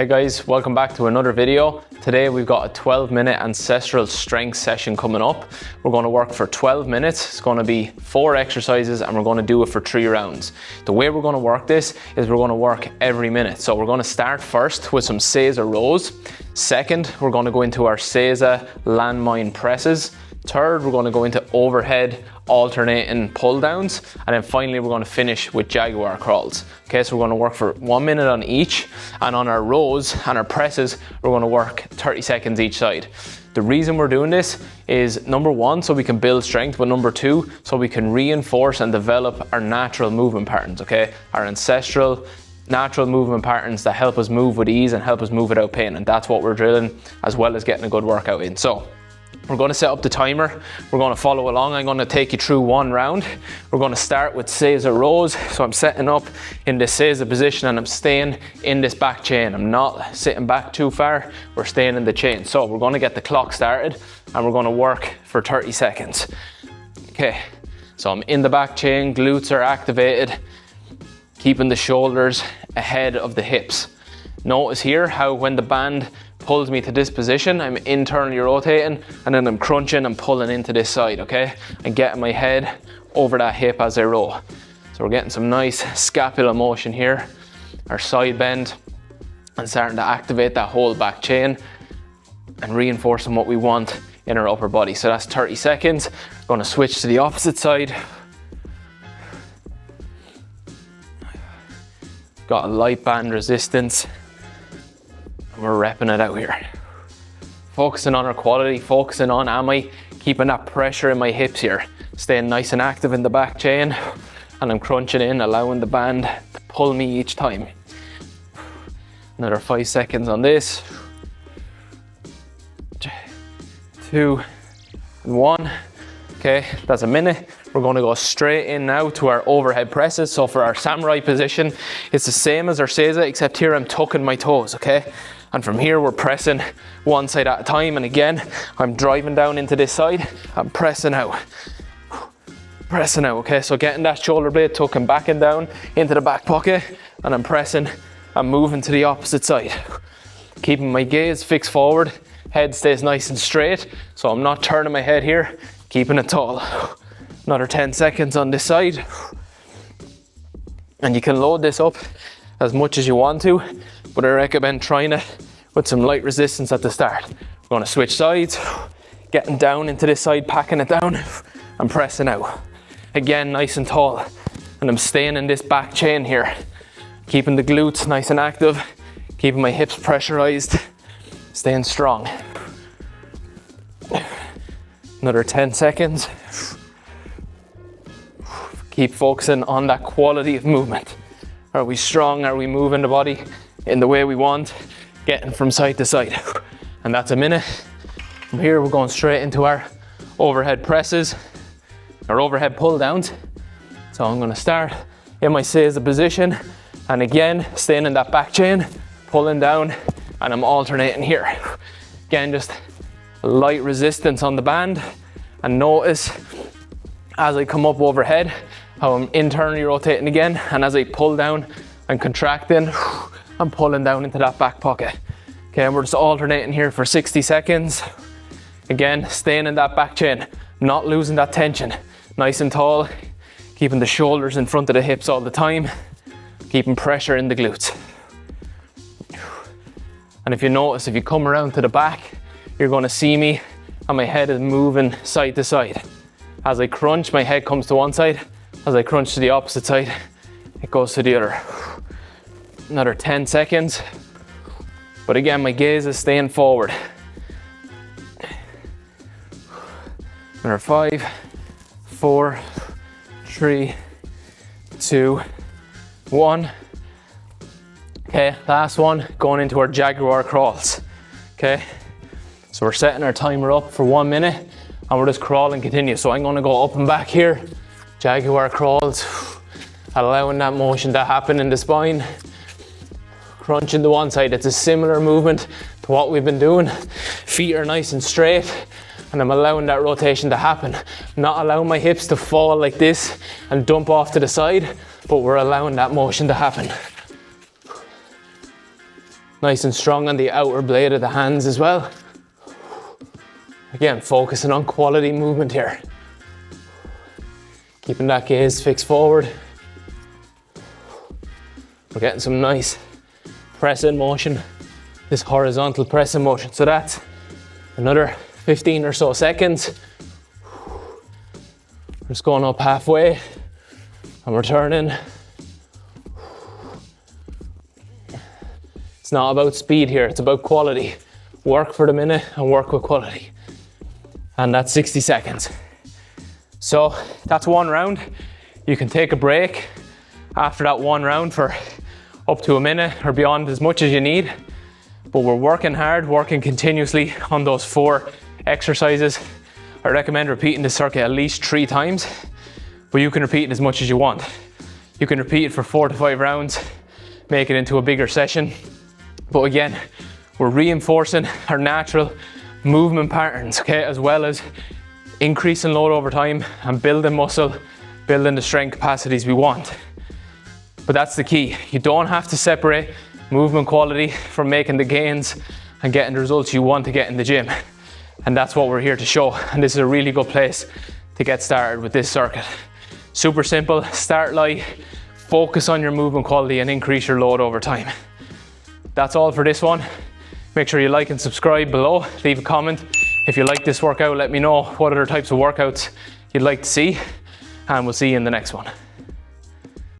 Hey guys, welcome back to another video. Today we've got a 12-minute ancestral strength session coming up. We're going to work for 12 minutes. It's going to be 4 exercises and we're going to do it for 3 rounds. The way we're going to work this is we're going to work every minute. So we're going to start first with some Caesar rows. Second, we're going to go into our Caesar landmine presses. Third, we're going to go into overhead alternating pull downs, and then finally we're going to finish with Jaguar crawls. Okay, so we're going to work for 1 minute on each, and on our rows and our presses we're going to work 30 seconds each side. The reason we're doing this is number 1, so we can build strength, but number 2, so we can reinforce and develop our natural movement patterns. Okay, our ancestral natural movement patterns that help us move with ease and help us move without pain, and that's what we're drilling, as well as getting a good workout in. So we're going to set up the timer. We're going to follow along. I'm going to take you through 1 round. We're going to start with Caesar rows. So I'm setting up in the Caesar position and I'm staying in this back chain. I'm not sitting back too far. We're staying in the chain. So we're going to get the clock started and we're going to work for 30 seconds. Okay, so I'm in the back chain, glutes are activated, keeping the shoulders ahead of the hips. Notice here how when the band pulls me to this position, I'm internally rotating and then I'm crunching and pulling into this side, okay? And getting my head over that hip as I row. So we're getting some nice scapular motion here, our side bend, and starting to activate that whole back chain and reinforcing what we want in our upper body. So that's 30 seconds. We're going to switch to the opposite side. Got a light band resistance. We're repping it out here. Focusing on our quality, focusing on am I keeping that pressure in my hips here. Staying nice and active in the back chain, and I'm crunching in, allowing the band to pull me each time. Another 5 seconds on this. 2 and 1. Okay, that's a minute. We're going to go straight in now to our overhead presses. So for our samurai position, it's the same as our Caesar, except here I'm tucking my toes, okay? And from here we're pressing one side at a time, and again I'm driving down into this side, I'm pressing out, okay? So getting that shoulder blade tucking back and down into the back pocket, and I'm pressing and moving to the opposite side, keeping my gaze fixed forward, head stays nice and straight, so I'm not turning my head here, keeping it tall. Another 10 seconds on this side, and you can load this up as much as you want to, but I recommend trying it with some light resistance at the start. We're going to switch sides, getting down into this side, packing it down and pressing out. Again, nice and tall, and I'm staying in this back chain here, keeping the glutes nice and active, keeping my hips pressurized, staying strong. Another 10 seconds. Keep focusing on that quality of movement. Are we strong? Are we moving the body in the way we want? Getting from side to side. And that's a minute. From here we're going straight into our overhead presses, our overhead pull downs. So I'm going to start in my Caesar position, and again staying in that back chain, pulling down, and I'm alternating here. Again, just light resistance on the band, and notice as I come up overhead how I'm internally rotating again, and as I pull down and contracting, I'm pulling down into that back pocket. Okay, and we're just alternating here for 60 seconds. Again, staying in that back chain, not losing that tension. Nice and tall, keeping the shoulders in front of the hips all the time, keeping pressure in the glutes. And if you notice, if you come around to the back, you're going to see me and my head is moving side to side. As I crunch, my head comes to one side. As I crunch to the opposite side, it goes to the other. Another 10 seconds. But again, my gaze is staying forward. Another 5, 4, 3, 2, 1. Okay, last one, going into our Jaguar crawls. Okay, so we're setting our timer up for 1 minute and we're just crawling continue. So I'm going to go up and back here, Jaguar crawls, allowing that motion to happen in the spine. Crunching to one side, it's a similar movement to what we've been doing. Feet are nice and straight, and I'm allowing that rotation to happen. Not allowing my hips to fall like this and dump off to the side, but we're allowing that motion to happen. Nice and strong on the outer blade of the hands as well. Again, focusing on quality movement here. Keeping that gaze fixed forward. We're getting some nice press in motion, this horizontal press in motion. So that's another 15 or so seconds. We're just going up halfway and returning. It's not about speed here, it's about quality. Work for the minute and work with quality. And that's 60 seconds. So that's one round. You can take a break after that one round for up to a minute or beyond, as much as you need. But we're working hard, working continuously on those 4 exercises. I recommend repeating this circuit at least 3 times, but you can repeat it as much as you want. You can repeat it for 4 to 5 rounds, make it into a bigger session. But again, we're reinforcing our natural movement patterns, okay, as well as increasing load over time and building muscle, building the strength capacities we want. But that's the key. You don't have to separate movement quality from making the gains and getting the results you want to get in the gym. And that's what we're here to show. And this is a really good place to get started with this circuit. Super simple, start light, focus on your movement quality and increase your load over time. That's all for this one. Make sure you like and subscribe below, leave a comment. If you like this workout, let me know what other types of workouts you'd like to see, and we'll see you in the next one.